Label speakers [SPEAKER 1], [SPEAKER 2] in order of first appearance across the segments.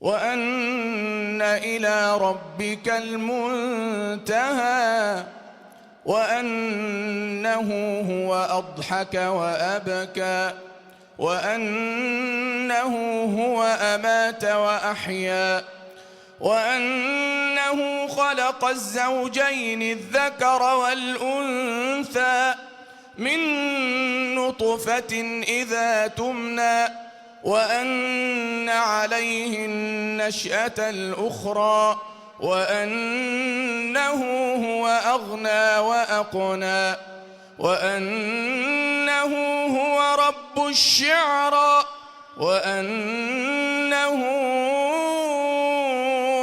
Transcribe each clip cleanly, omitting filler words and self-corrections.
[SPEAKER 1] وأن إلى ربك المنتهى وأنه هو أضحك وأبكى وأنه هو أمات وأحيا وأنه خلق الزوجين الذكر والأنثى من نطفة إذا تمنى وأن عليه النشأة الأخرى وأنه هو أغنى وأقنى وأنه هو رب الشعرى وأنه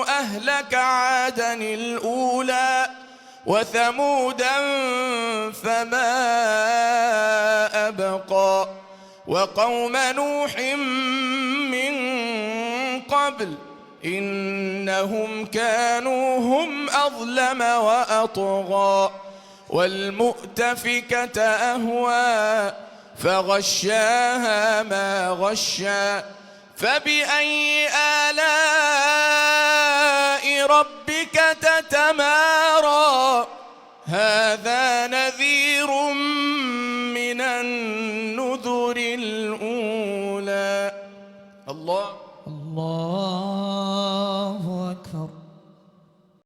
[SPEAKER 1] أهلك عادا الأولى وثمودا فما أبقى وقوم نوح من قبل إنهم كانوا هم أظلم وأطغى والمؤتفكة أهوى فغشاها ما غشى فبأي آلاء ربك تتمارى هذا نذير من النذر الأولى. الله